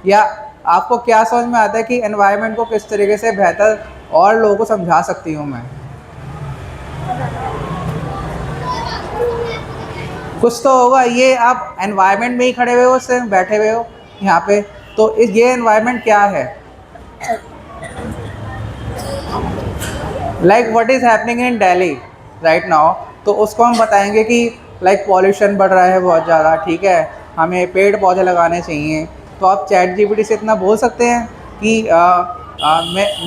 या आपको क्या समझ में आता है कि एनवायरनमेंट को किस तरीके से बेहतर और लोगों को समझा सकती हूँ मैं? कुछ तो होगा। ये आप एनवायरनमेंट में ही खड़े हुए हो, सिर्फ बैठे हुए हो यहाँ पे, तो इस ये एनवायरनमेंट क्या है? Like what is happening in Delhi right now, तो उसको हम बताएंगे कि लाइक पॉल्यूशन बढ़ रहा है बहुत ज़्यादा, ठीक है, हमें पेड़ पौधे लगाने चाहिए। तो आप चैट जीपीटी से इतना बोल सकते हैं कि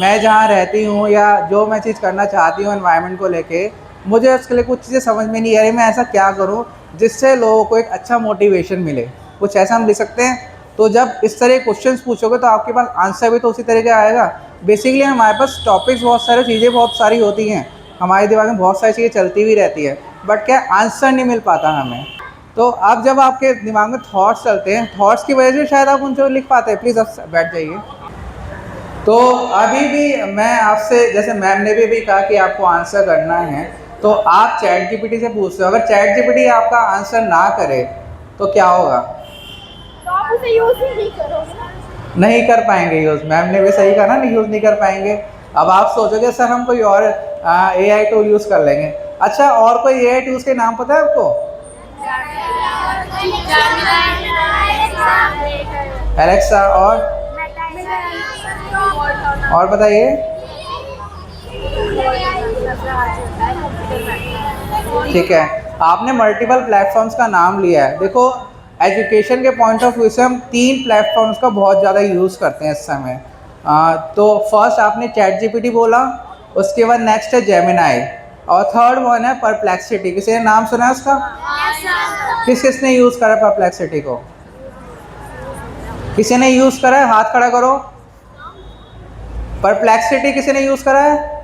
मैं जहाँ रहती हूँ या जो मैं चीज़ करना चाहती हूँ एनवायरनमेंट को लेके, मुझे उसके लिए कुछ चीज़ें समझ में नहीं आ रही, मैं ऐसा क्या करूँ जिससे लोगों को एक अच्छा मोटिवेशन मिले, कुछ ऐसा हम लिख सकते हैं। तो जब इस तरह क्वेश्चंस पूछोगे तो आपके पास आंसर भी तो उसी तरह का आएगा। बेसिकली हमारे पास टॉपिक्स बहुत सारे, चीज़ें बहुत सारी होती हैं, हमारे दिमाग में बहुत सारी चीज़ें चलती भी रहती है, बट क्या आंसर नहीं मिल पाता हमें। तो अब जब आपके दिमाग में थॉट्स चलते हैं, थॉट्स की वजह से शायद आप उनको लिख पाते हैं। प्लीज़ आप बैठ जाइए। तो अभी भी मैं आपसे, जैसे मैम ने भी कहा कि आपको आंसर करना है, तो आप चैट जीपीटी से पूछते हो, अगर चैट जीपीटी आपका आंसर ना करे तो क्या होगा? तो आप उसे यूज ही नहीं करोगे ना। नहीं कर पाएंगे यूज़, मैम ने भी सही कहा ना, नहीं यूज़ नहीं कर पाएंगे। अब आप सोचोगे सर हम कोई और एआई टूल यूज़ कर लेंगे। अच्छा, और कोई एआई टूल्स के नाम पता है आपको? एलेक्सा, और बताइए। ठीक है, आपने मल्टीपल प्लेटफॉर्म्स का नाम लिया है। देखो, एजुकेशन के पॉइंट ऑफ व्यू से हम 3 प्लेटफॉर्म्स का बहुत ज़्यादा यूज़ करते हैं इस समय। तो फर्स्ट आपने चैट जीपीटी बोला, उसके बाद नेक्स्ट है जेमिनाई, और थर्ड वन है परप्लेक्सिटी। किसी ने नाम सुना है उसका? किसने यूज़ करा परप्लेक्सिटी को? किसी ने यूज़ करा है? हाथ खड़ा करो। परप्लेक्सिटी किसी ने यूज़ करा है?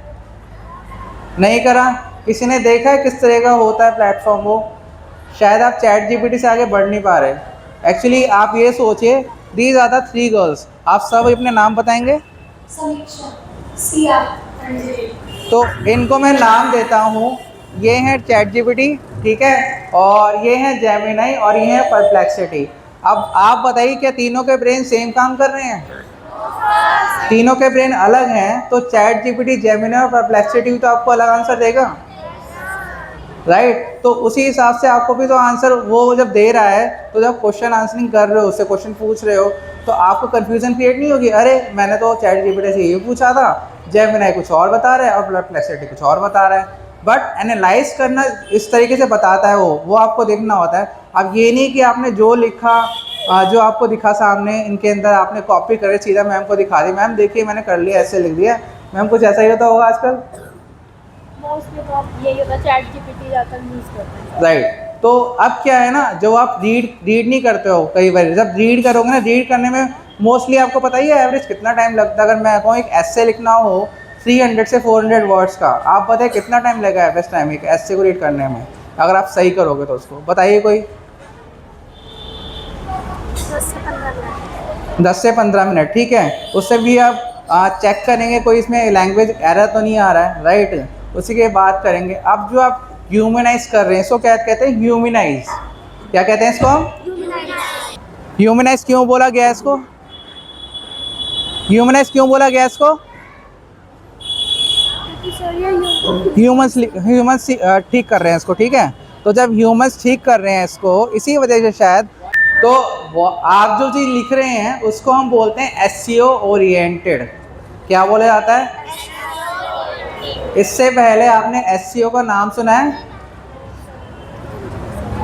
नहीं करा। किसी ने देखा है किस तरह का होता है प्लेटफॉर्म वो? शायद आप चैट जीपीटी से आगे बढ़ नहीं पा रहे। एक्चुअली आप ये सोचिए, दीज आर द 3 गर्ल्स, आप सब अपने नाम बताएंगे? समीक्षा, सिया, तो इनको मैं नाम देता हूँ, ये हैं चैट जीपीटी, ठीक है, और ये हैं जेमिनाई, और ये हैं परप्लेक्सिटी। अब आप बताइए, क्या तीनों के ब्रेन सेम काम कर रहे हैं? तीनों के ब्रेन अलग हैं, तो चैट जीपीटी, जेमिनाई और परप्लेक्सिटी तो आपको अलग आंसर देगा, राइट? तो उसी हिसाब से आपको भी तो आंसर वो जब दे रहा है, तो जब क्वेश्चन आंसरिंग कर रहे हो, उससे क्वेश्चन पूछ रहे हो, तो आपको कंफ्यूजन क्रिएट नहीं होगी, अरे मैंने तो चैट जीपीटी से ये पूछा था, जेमिनाई कुछ और बता रहा है और परप्लेक्सिटी कुछ और बता रहा है। बट एनालाइज करना इस तरीके से बताता है वो आपको देखना होता है। अब ये नहीं कि आपने जो लिखा, जो आपको दिखा सामने इनके अंदर, आपने कॉपी करे सीधा मैम को दिखा दी, मैम देखिए मैंने कर लिया, ऐसे लिख दिया। मैम कुछ ऐसा ही होता होगा आजकल। मोस्टली तो आप यही होता है, चैट जीपीटी ज़्यादा यूज़ करते हैं। राइट। तो अब क्या है ना, जो आप रीड नहीं करते हो, कई बार जब रीड करोगे ना, रीड करने में मोस्टली आपको पता ही है एवरेज कितना टाइम लगता है। अगर मैं कहूँ एक एस्से लिखना हो 300 से 400 वर्ड्स का, आप बताइए कितना टाइम लगेगा एवरेज टाइम एक एस्से को रीड करने में, अगर आप सही करोगे तो उसको बताइए कोई? 10 से 15 मिनट, ठीक है। उससे भी आप चेक करेंगे कोई इसमें लैंग्वेज एरर तो नहीं आ रहा है, राइट, उसी के बाद करेंगे। अब जो आप ह्यूमनाइज कर रहे हैं, इसको क्या कहते हैं? ह्यूमनाइज। क्या कहते हैं इसको? ह्यूमनाइज क्यों बोला गया इसको? ह्यूमनाइज क्यों बोला गया इसको? ह्यूमंस ठीक कर रहे हैं इसको, ठीक है। तो जब ह्यूमंस ठीक कर रहे हैं इसको, इसी वजह से शायद, तो आप जो चीज़ लिख रहे हैं उसको हम बोलते हैं एसईओ ओरिएंटेड। क्या बोला जाता है? इससे पहले आपने एसईओ का नाम सुना है?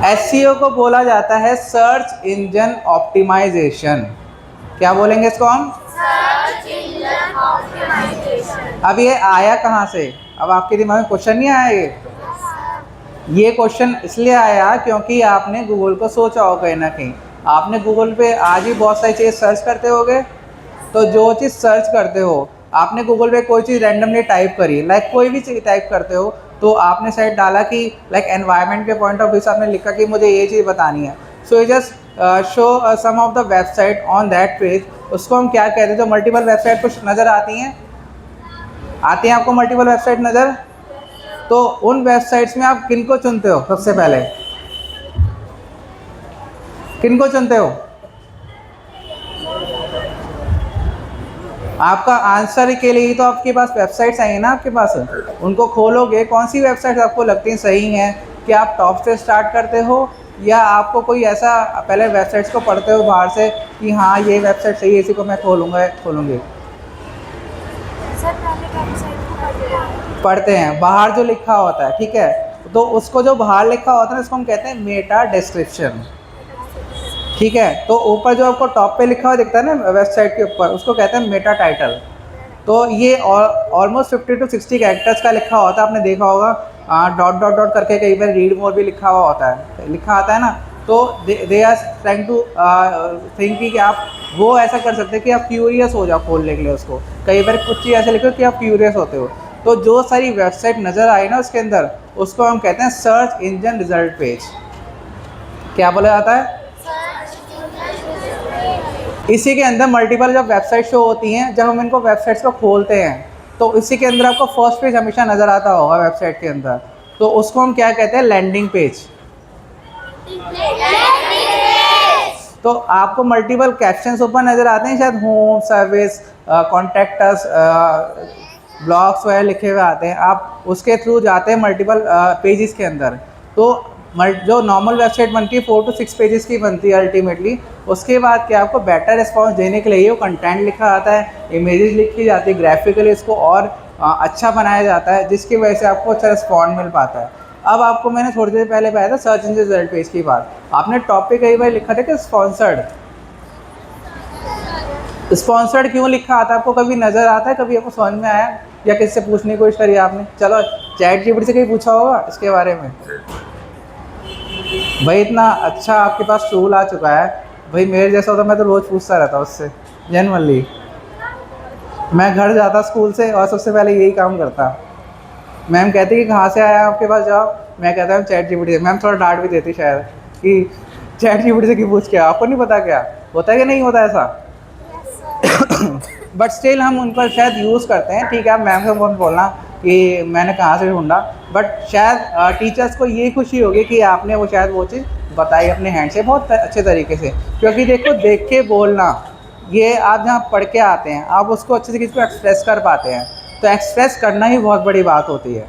एसईओ को बोला जाता है सर्च इंजन ऑप्टिमाइजेशन। क्या बोलेंगे इसको हम? Search engine optimisation. अब ये आया कहाँ से? अब आपके दिमाग में क्वेश्चन नहीं आया ये क्वेश्चन इसलिए आया क्योंकि आपने गूगल को सोचा हो, कहीं ना कहीं आपने गूगल पे आज ही बहुत सारी चीज़ सर्च करते होगे। तो जो चीज़ सर्च करते हो, आपने गूगल पे कोई चीज़ रैंडमली टाइप करी, लाइक कोई भी चीज़ टाइप करते हो, तो आपने शायद डाला कि लाइक एनवायरनमेंट के पॉइंट ऑफ व्यू से आपने लिखा कि मुझे ये चीज़ बतानी है। So you just show some of the website on that page. उसको हम क्या कहते हैं? जो मल्टीपल वेबसाइट कुछ नज़र आती हैं आपको मल्टीपल वेबसाइट नज़र, तो उन वेबसाइट्स में आप किन को चुनते हो? सबसे पहले किन को चुनते हो? आपका आंसर के लिए ही तो आपके पास वेबसाइट्स आई हैं ना आपके पास, उनको खोलोगे। कौन सी वेबसाइट आपको लगती हैं सही हैं? कि आप टॉप से स्टार्ट करते हो, या आपको कोई ऐसा पहले वेबसाइट्स को पढ़ते हो बाहर से कि हाँ ये वेबसाइट सही है, इसी को मैं खोलूँगी? सर पहले वेबसाइट को पढ़ते हैं बाहर जो लिखा होता है, ठीक है। तो उसको जो बाहर लिखा होता है ना, उसको हम कहते हैं मेटा डिस्क्रिप्शन, ठीक है। तो ऊपर जो आपको टॉप पे लिखा हुआ दिखता है ना वेबसाइट के ऊपर, उसको कहते हैं मेटा टाइटल। तो ये ऑलमोस्ट 50 to 60 कैरेक्टर्स का लिखा होता है, आपने देखा होगा। डॉट डॉट डॉट करके कई बार रीड मोर भी लिखा हुआ होता है, लिखा आता है ना। तो they are trying to think कि आप वो ऐसा कर सकते हैं कि आप क्यूरियस हो जाओ खोलने के लिए उसको। कई बार कुछ चीज़ ऐसे लिखो कि आप क्यूरियस होते हो। तो जो सारी वेबसाइट नज़र आई ना उसके अंदर, उसको हम कहते हैं सर्च इंजन रिजल्ट पेज। क्या बोला जाता है? इसी के अंदर मल्टीपल जब वेबसाइट शो होती हैं, जब हम इनको वेबसाइट्स को खोलते हैं, तो इसी के अंदर आपको फर्स्ट पेज हमेशा नज़र आता होगा वेबसाइट के अंदर। तो उसको हम क्या कहते हैं? Landing page. तो आपको मल्टीपल कैप्शंस ऊपर नज़र आते हैं, शायद home, service, contact us, blogs वगैरह लिखे हुए आते हैं। आप उसके थ्रू जाते हैं मल्टीपल पेजेस के अंदर। तो जो नॉर्मल वेबसाइट बनती है 4 to 6 पेजेस की बनती है अल्टीमेटली। उसके बाद क्या आपको बेटर रिस्पॉन्स देने के लिए वो कंटेंट लिखा आता है, इमेजेस लिखी जाती है, ग्राफिकली इसको और अच्छा बनाया जाता है, जिसकी वजह से आपको अच्छा रिस्पॉन्ड मिल पाता है। अब आपको मैंने थोड़ी देर पहले बताया था सर्च इंजन रिजल्ट पेज की बात। आपने टॉप पे कई बार लिखा था कि स्पॉन्सर्ड। स्पॉन्सर्ड क्यों लिखा आता है? आपको कभी नज़र आता है? कभी आपको समझ में आया, या किससे पूछने की कोशिश करी आपने? चलो चैट जीपीटी से कहीं पूछा होगा इसके बारे में। भाई इतना अच्छा आपके पास टूल आ चुका है, भाई मेरे जैसा होता मैं तो रोज़ पूछता रहता उससे जनरली। मैं घर जाता स्कूल से और सबसे पहले यही काम करता। मैम कहती कि कहाँ से आया आपके पास जॉब? मैं कहता हूँ चैट जीपीटी से। मैम थोड़ा डांट भी देती शायद कि चैट जीपीटी से क्यों पूछ के, आपको नहीं पता क्या होता है कि नहीं होता ऐसा? बट स्टिल हम उनको शायद यूज़ करते हैं। ठीक है, आप मैम से मत बोलना कि मैंने कहाँ से ढूंढा, बट शायद टीचर्स को ये खुशी होगी कि आपने वो शायद वो चीज़ बताई अपने हैंड से बहुत अच्छे तरीके से। क्योंकि देखो, देख के बोलना, ये आप जहाँ पढ़ के आते हैं आप उसको अच्छे से किसी को एक्सप्रेस कर पाते हैं, तो एक्सप्रेस करना ही बहुत बड़ी बात होती है।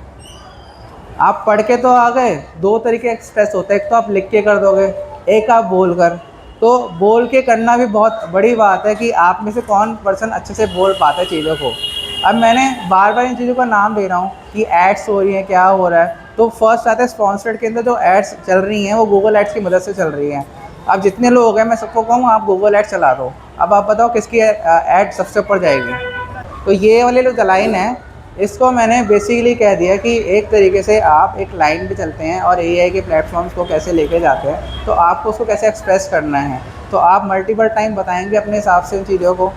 आप पढ़ के तो आ गए, दो तरीके एक्सप्रेस होते हैं, एक तो आप लिख के कर दोगे, एक आप बोल कर। तो बोल के करना भी बहुत बड़ी बात है कि आप में से कौन पर्सन अच्छे से बोल पाता है चीज़ों को। अब मैंने बार बार इन चीज़ों का नाम दे रहा हूँ कि एड्स हो रही हैं, क्या हो रहा है। तो फर्स्ट आता है स्पॉन्सर्ड के अंदर जो एड्स चल रही हैं वो गूगल एड्स की मदद से चल रही हैं। अब जितने लोग हैं मैं सबको कहूँ आप गूगल एड्स चला दो, अब आप बताओ किसकी एड सबसे ऊपर जाएगी। तो ये वाले जो लाइन है, इसको मैंने बेसिकली कह दिया कि एक तरीके से आप एक लाइन पे चलते हैं और एआई के प्लेटफॉर्म्स को कैसे लेके जाते हैं, तो आपको उसको कैसे एक्सप्रेस करना है। तो आप मल्टीपल टाइम बताएंगे अपने हिसाब से उन चीज़ों को,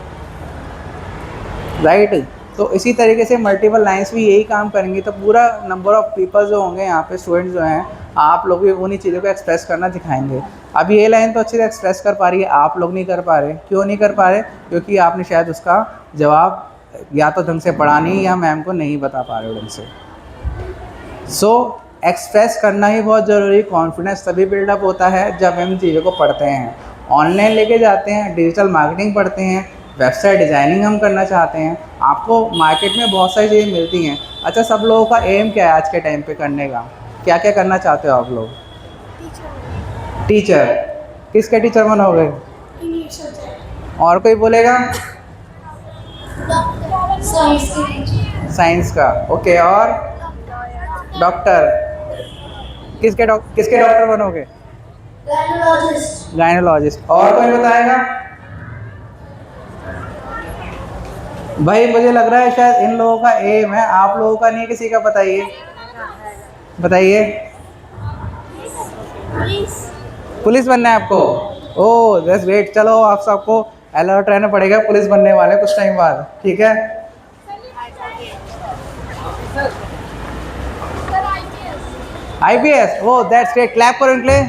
राइट। तो इसी तरीके से मल्टीपल लाइंस भी यही काम करेंगी, तो पूरा नंबर ऑफ़ पीपल जो होंगे यहाँ पे, स्टूडेंट्स जो हैं, आप लोग भी उन्हीं चीज़ों को एक्सप्रेस करना दिखाएंगे। अब ये लाइन तो अच्छी से एक्सप्रेस कर पा रही है, आप लोग नहीं कर पा रहे। क्यों नहीं कर पा रहे? क्योंकि आपने शायद उसका जवाब या तो ढंग से पढ़ा नहीं, या मैम को नहीं बता पा रहे हो ढंग से। सो एक्सप्रेस करना ही बहुत ज़रूरी। कॉन्फिडेंस तभी बिल्डअप होता है जब हम चीज़ों को पढ़ते हैं, ऑनलाइन लेके जाते हैं, डिजिटल मार्केटिंग पढ़ते हैं, वेबसाइट डिज़ाइनिंग हम करना चाहते हैं। आपको मार्केट में बहुत सारी चीज़ें मिलती हैं। अच्छा, सब लोगों का एम क्या है आज के टाइम पे करने का? क्या क्या करना चाहते हो आप लोग? टीचर। किसके टीचर बनोगे? और कोई बोलेगा? साइंस का, ओके। और डॉक्टर। किसके डॉक्टर बनोगे? गायनोलॉजिस्ट। और कोई बताएगा? भाई मुझे लग रहा है शायद इन लोगों का एम है, आप लोगों का नहीं, किसी का। बताइए बताइए। पुलिस बनना है आपको? Oh that's great. चलो आप सबको अलर्ट रहना पड़ेगा, पुलिस बनने वाले कुछ टाइम बाद, ठीक है। IPS, oh that's great, clap करो इनके लिए।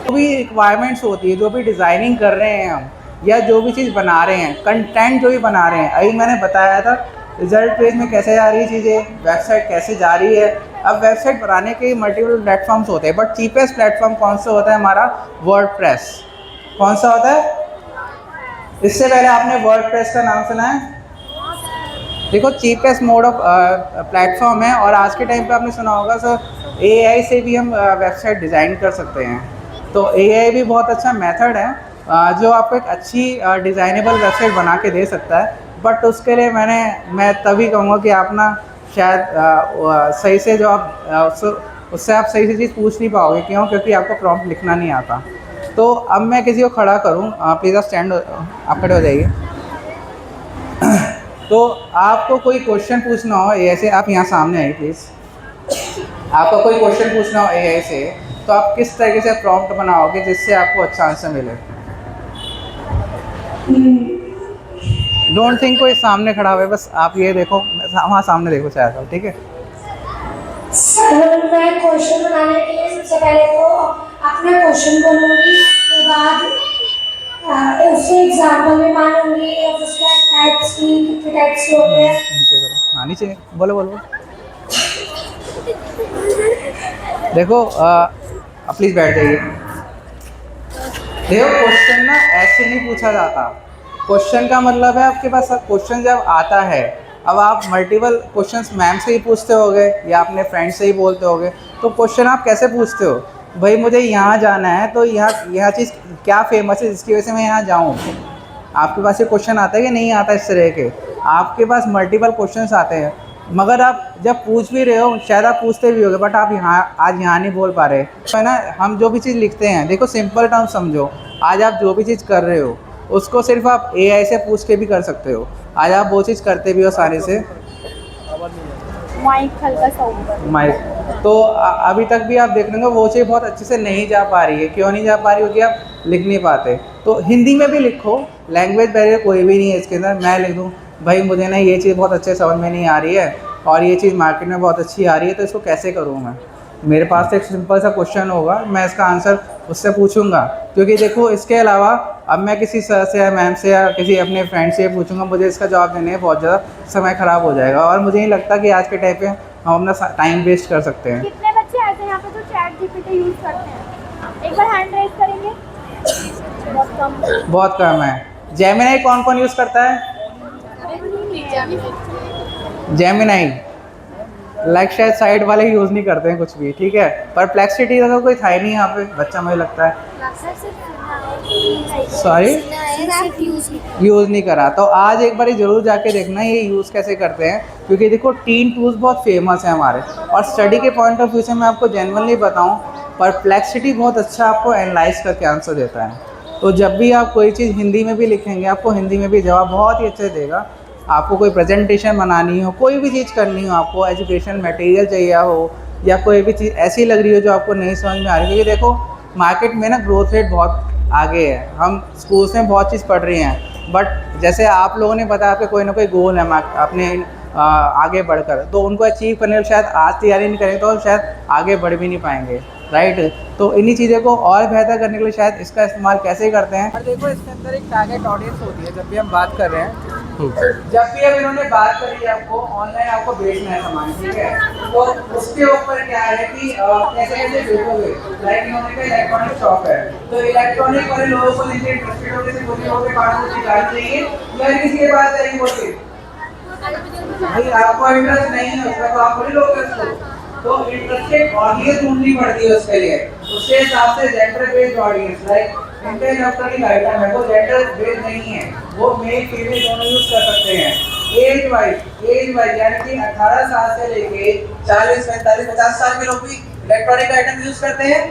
जो भी रिक्वायरमेंट्स होती है, जो भी डिज़ाइनिंग कर रहे हैं हम, या जो भी चीज़ बना रहे हैं, कंटेंट जो भी बना रहे हैं, अभी मैंने बताया था रिजल्ट पेज में कैसे जा रही है चीज़ें, वेबसाइट कैसे जा रही है। अब वेबसाइट बनाने के मल्टीपल प्लेटफॉर्म्स होते हैं, बट चीपेस्ट प्लेटफॉर्म कौन सा होता है हमारा? वर्डप्रेस। कौन सा होता है? इससे पहले आपने वर्डप्रेस का नाम सुना है? देखो चीपेस्ट मोड ऑफ प्लेटफॉर्म है, और आज के टाइम पे आपने सुना होगा सर एआई से भी हम वेबसाइट डिज़ाइन कर सकते हैं। तो एआई भी बहुत अच्छा मेथड है जो आपको एक अच्छी डिज़ाइनेबल वेबसाइट बना के दे सकता है। बट उसके लिए मैं तभी कहूँगा कि आप ना शायद सही से जो आप उससे आप सही से चीज़ पूछ नहीं पाओगे। क्यों? क्योंकि आपको प्रॉम्प्ट लिखना नहीं आता। तो अब मैं किसी को खड़ा करूँ, प्लीज़ आप स्टैंड आप खड़े हो जाइए। तो आपको कोई क्वेश्चन पूछना हो एआई से, आप यहाँ सामने आइए प्लीज़। आपको कोई क्वेश्चन पूछना हो एआई से, तो आप किस तरीके से प्रॉम्प्ट बनाओगे जिससे आपको अच्छा आंसर मिले? डोंट थिंक कोई सामने खड़ा हुआ है, बस आप ये देखो, वहाँ सामने देखो शायद, ठीक है? सर मैं क्वेश्चन बनाने के लिए सबसे पहले तो अपना क्वेश्चन बोलूँगी, उसके बाद उससे एग्जाम्पल भी मानूंगी और उसका टाइप्स की कितने टाइप्स के होते हैं। नीचे करो, हाँ नीचे बोलो बोलो। देखो प्लीज़ बैठ जाइए। देखो क्वेश्चन ना ऐसे नहीं पूछा जाता। क्वेश्चन का मतलब है आपके पास क्वेश्चन जब आता है, अब आप मल्टीपल क्वेश्चंस मैम से ही पूछते होगे या अपने फ्रेंड से ही बोलते होगे, तो क्वेश्चन आप कैसे पूछते हो? भाई मुझे यहाँ जाना है, तो यह चीज़ क्या फेमस है जिसकी वजह से मैं यहाँ जाऊँ? आपके पास ये क्वेश्चन आता है कि नहीं आता? इस तरह के आपके पास मल्टीपल क्वेश्चंस आते हैं, मगर आप जब पूछ भी रहे हो, शायद आप पूछते भी होगे, बट आप आज यहाँ नहीं बोल पा रहे। तो है ना, हम जो भी चीज़ लिखते हैं, देखो सिंपल टर्म समझो। आज आप जो भी चीज़ कर रहे हो उसको सिर्फ आप एआई से पूछ के भी कर सकते हो। आज आप वो चीज़ करते भी हो सारे से। माइक हल्का सा ऊपर। माइक तो अभी तक भी आप देख लेंगे वो चीज़ बहुत अच्छे से नहीं जा पा रही है। क्यों नहीं जा पा रही? क्योंकि आप लिख नहीं पाते। तो हिंदी में भी लिखो, लैंग्वेज बैरियर कोई भी नहीं है इसके अंदर। मैं लिख दूँ भाई मुझे ना ये चीज़ बहुत अच्छे समझ में नहीं आ रही है और ये चीज़ मार्केट में बहुत अच्छी आ रही है, तो इसको कैसे करूँ मैं? मेरे पास एक सिंपल सा क्वेश्चन होगा, मैं इसका आंसर उससे पूछूंगा। क्योंकि देखो इसके अलावा अब मैं किसी सर से या मैम से या किसी अपने फ्रेंड से पूछूंगा, मुझे इसका जवाब देने में बहुत ज़्यादा समय ख़राब हो जाएगा, और मुझे नहीं लगता कि आज के टाइम पे हम अपना टाइम वेस्ट कर सकते हैं। कितने बच्चे ऐसे हैं यहाँ पे जो चैट जीपीटी यूज करते हैं? एक बार हैंड रेज करेंगे। बहुत कम है। जेमिनाई कौन कौन यूज़ करता है? जेमिनाई लाइक शायद साइड वाले यूज़ नहीं करते हैं कुछ भी, ठीक है। पर परप्लेक्सिटी का तो कोई था ही नहीं यहाँ पे बच्चा, मुझे लगता है। सॉरी, यूज़ नहीं करा। तो आज एक बार ज़रूर जाके देखना ये यूज़ कैसे करते हैं, क्योंकि देखो टीन टूल्स बहुत फेमस है हमारे, और स्टडी के पॉइंट ऑफ व्यू से मैं आपको जेन्युइनली बताऊँ, परप्लेक्सिटी बहुत अच्छा आपको एनालाइज करके आंसर देता है। तो जब भी आप कोई चीज़ हिंदी में भी लिखेंगे, आपको हिंदी में भी जवाब बहुत ही अच्छे देगा। आपको कोई प्रेजेंटेशन बनानी हो, कोई भी चीज़ करनी हो, आपको एजुकेशन मटेरियल चाहिए हो, या कोई भी चीज़ ऐसी लग रही हो जो आपको नहीं समझ में आ रही है, क्योंकि देखो मार्केट में ना ग्रोथ रेट बहुत आगे है। हम स्कूल्स में बहुत चीज़ पढ़ रही हैं, बट जैसे आप लोगों ने बताया आपके कोई ना कोई गोल है अपने आगे बढ़कर, तो उनको अचीव करने के शायद आज तैयारी नहीं करेंगे तो शायद आगे बढ़ भी नहीं पाएंगे, राइट। तो इन्हीं चीज़ों को और बेहतर करने के लिए शायद इसका इस्तेमाल कैसे करते हैं। और देखो इसके अंदर एक टारगेट ऑडियंस होती है। जब भी हम बात कर रहे हैं, जब भी अब इन्होंने बात करी है आपको ऑनलाइन आपको बेचना है सामान, ठीक है, तो उसके ऊपर क्या है कि कैसे कैसे बेचोगे। लाइक इन्होंने कहा इलेक्ट्रॉनिक शॉप है, तो इलेक्ट्रॉनिक वाले लोगों को लेकर इंटरेस्टेड होकर से बोलिए होकर पास में गाड़ी चाहिए या किसी के पास जाएगी बोलिए भाई आपको इंटरेस्ट नहीं है उसका, तो आप बोले लोगे उसको। तो इंटरेस्टेड ऑडियंस ढूंढनी पड़ती है उसके लिए। उसके हिसाब से gender based audience, like Intel electronic item है, वो जेंडर बेस्ड नहीं है, वो मेल फीमेल दोनों यूज कर सकते हैं। एज वाइज यानी कि 18 साल से लेके 40 45 50 साल के लोग भी इलेक्ट्रॉनिक आइटम यूज करते हैं।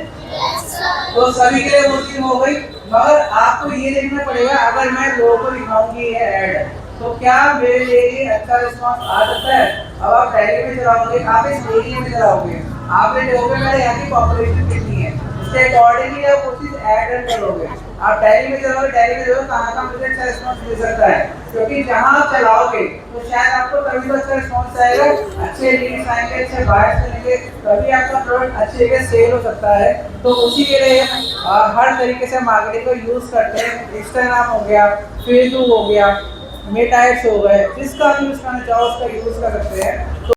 तो सभी के लिए वो चीज हो गई। मगर आपको ये देखना पड़ेगा, अगर मैं लोगों को दिखाऊंगी ये ऐड, तो क्या मेरे लिए ये अच्छा रिस्पॉन्स आ सकता है। अब आप दिल्ली में चलाओगे, आप इस एरिया में चलाओगे, आपने देखोगे मेरे यहाँ की पॉपुलेशन कितनी है, उसके अकॉर्डिंगली आप वो चीज़ ऐड करोगे। आप दिल्ली में चलाओगे, दिल्ली में देखो कहाँ कहाँ मुझे अच्छा रिस्पॉन्स मिल सकता है, क्योंकि जहाँ आप चलाओगे तो शायद आपको तभी तो अच्छा रिस्पॉन्स आएगा, अच्छे लीड्स आएंगे, अच्छे बायर्स मिलेंगे, तभी आपका प्रोडक्ट अच्छी जगह सेल हो सकता है। तो उसी के लिए हर तरीके से मार्केटिंग को यूज़ करते हैं। इंस्टाग्राम हो गया, फेसबुक हो गया, मेटा एड्स हो गए, जिसका आप यूज़ करना चाहो उसका यूज़ कर सकते हैं।